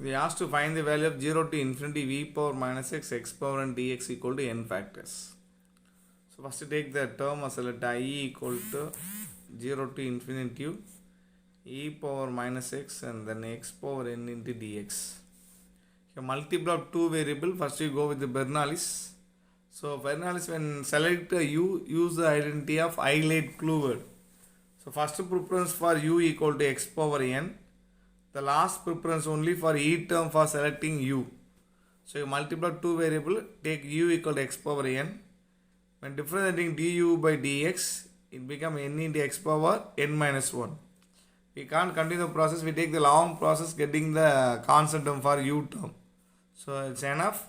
we asked to find the value of 0 to infinity v power minus x power n dx equal to n factors. So first take the term as let I equal to 0 to infinity e power minus x and then x power n into dx. A multiple of two variable, first you go with the Bernoulli. So Bernoulli, when select u, use the identity of Eilert-Kluwer. So first preference for u equal to x power n. The last preference only for e term for selecting u. So you multiply two variable, take u equal to x power n. When differentiating du by dx, it becomes n into x power n minus 1. We can't continue the process, we take the long process getting the constant term for u term. So it's enough,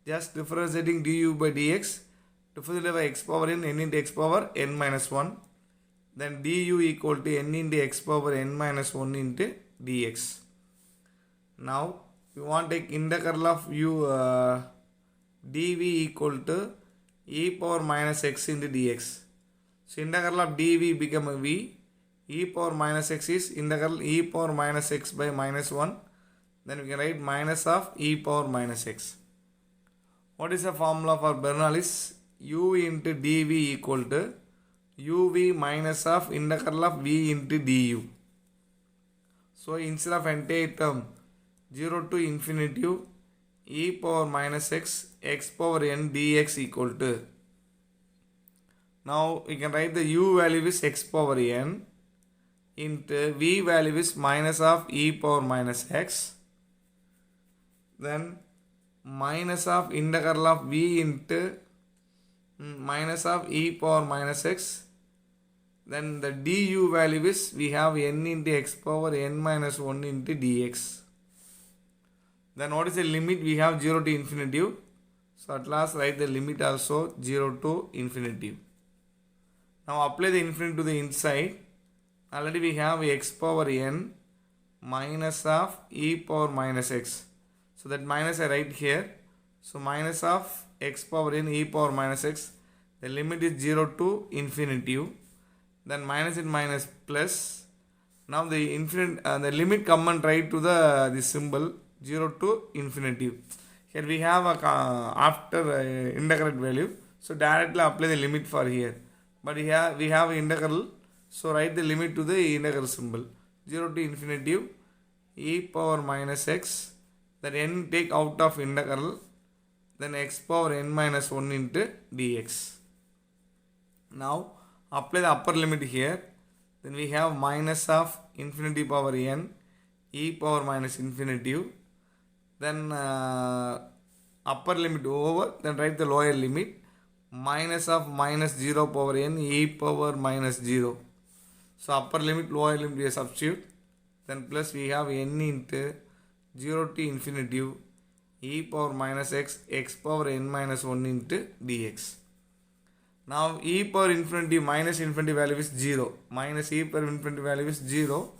just differentiating du by dx, differentiate by x power n into x power n minus 1. Then du equal to n into x power n minus 1 into dx. Now we want to take integral of u dv equal to e power minus x into dx. So integral of dv become a v, e power minus x is integral e power minus x by minus 1. Then we can write minus of e power minus x. What is the formula for Bernoulli? U into dv equal to uv minus of integral of v into du. So instead of entire term 0 to infinity e power minus x power n dx equal to. Now we can write the u value is x power n into v value is minus of e power minus x. Then minus of integral of v into minus of e power minus x. Then the du value is we have n into x power n minus 1 into dx. Then what is the limit? We have 0 to infinity. So at last write the limit also 0 to infinity. Now apply the infinity to the inside. Already we have x power n minus of e power minus x. So that minus I write here. So minus of x power n e power minus x. The limit is 0 to infinity. Then minus and minus plus. Now the infinite the limit come and write to the symbol 0 to infinity. Here we have a after integrate value. So directly apply the limit for here. But here we have integral. So write the limit to the integral symbol 0 to infinity e power minus x. Then n take out of integral. Then x power n minus 1 into dx. Now apply the upper limit here. Then we have minus of infinity power n e power minus infinity. Then upper limit over. Then write the lower limit. Minus of minus 0 power n e power minus 0. So upper limit, lower limit we substitute. Then plus we have n into 0 to infinity e power minus x power n minus 1 into dx. Now e power infinity minus infinity value is 0. Minus e power infinity value is 0.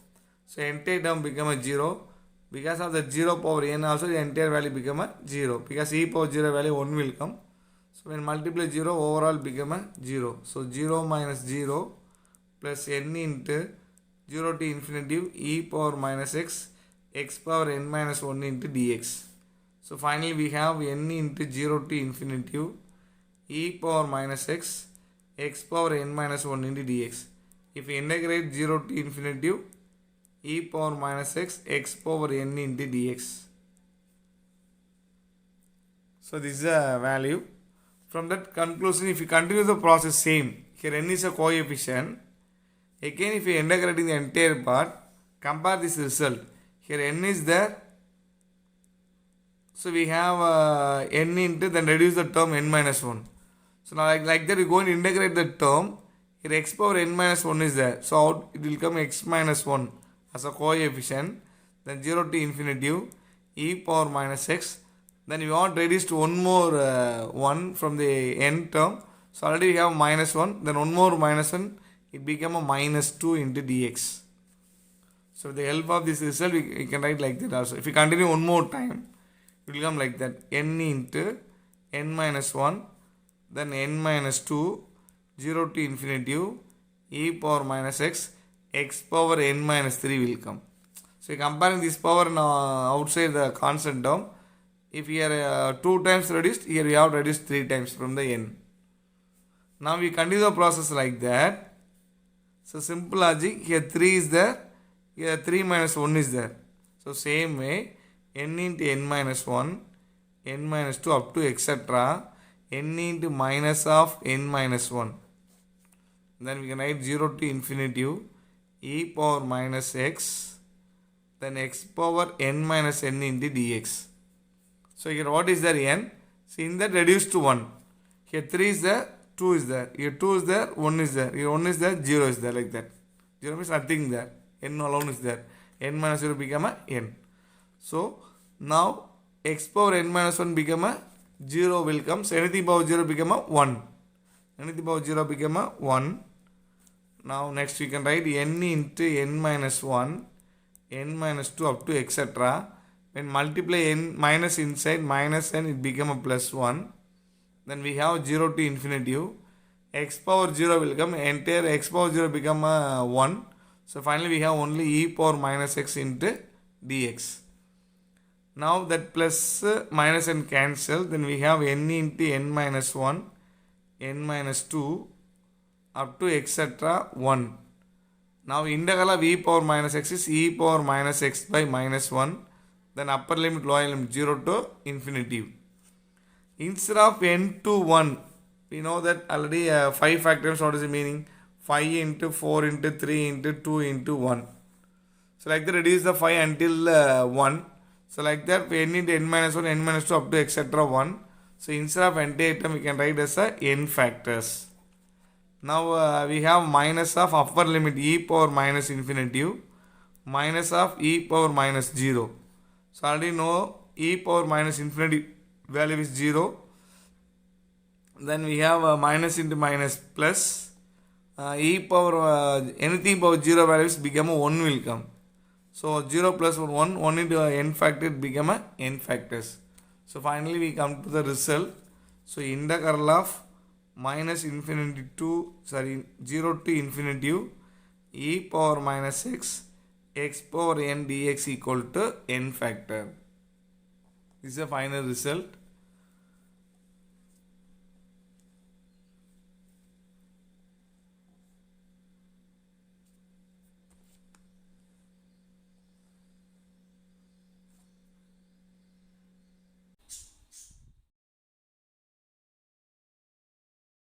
So entire term become a 0. Because of the 0 power n also the entire value become a 0. Because e power 0 value 1 will come. So when multiply 0 overall become a 0. So 0 minus 0 plus n into 0 to infinity e power minus x power n minus 1 into dx. So finally we have n into 0 to infinity e power minus x power n minus 1 into dx. If we integrate 0 to infinity e power minus x power n into dx. So this is a value. From that conclusion, if you continue the process same, here n is a coefficient. Again if you integrating the entire part, compare this result. Here n is there. So we have n into, then reduce the term n minus 1. So now like that we go and integrate the term. Here x power n minus 1 is there. So out it will come x minus 1 as a coefficient. Then 0 to infinity e power minus x. Then we want to reduce to one more 1 from the n term. So already we have minus 1. Then one more minus 1. It become a minus 2 into dx. So with the help of this result we can write like that also. If we continue one more time, it will come like that. N into n minus 1. Then n minus 2. 0 to infinity e power minus x power n minus 3 will come. So comparing this power now outside the constant term, if here 2 times reduced, here we have reduced 3 times from the n. Now we continue the process like that. So simple logic, here 3 is there, here 3 minus 1 is there. So same way, n into n minus 1, n minus 2 up to etc. n into minus of n minus 1. Then we can write 0 to infinity e power minus x, then x power n minus n into dx. So here what is there n? See in that reduced to 1. Here 3 is there, 2 is there. Here 2 is there, 1 is there. Here 1 is there, 0 is there, like that. 0 means nothing there. N alone is there. N minus 0 become a n. So now x power n minus 1 become a 0 will come. So anything power 0 become a 1. Anything power 0 become a 1. Now next we can write n into n minus 1, n minus 2 up to etc. When multiply n minus inside minus n, it become a plus 1. Then we have 0 to infinity. X power 0 will come. Entire x power 0 become a 1. So finally we have only e power minus x into dx. Now that plus minus n cancel. Then we have n into n minus 1, n minus 2 up to etc. 1. Now integral of e power minus x is e power minus x by minus 1. Then upper limit, lower limit 0 to infinity. Instead of n to 1, we know that already 5 factors. What is the meaning? 5 into 4 into 3 into 2 into 1. So like that reduce the 5 until 1. So like that n into n minus 1, n minus 2 up to etc. 1. So instead of entire term we can write as a n factors. Now we have minus of upper limit e power minus infinity, minus of e power minus 0. So already know e power minus infinity value is 0. Then we have minus into minus plus. E power anything power 0 values become a 1 will come. So 0 plus 1, 1 into n factor become a n factors. So finally we come to the result. So integral of minus infinity to 0 to infinity e power minus x power n dx equal to n factor. This is the final result.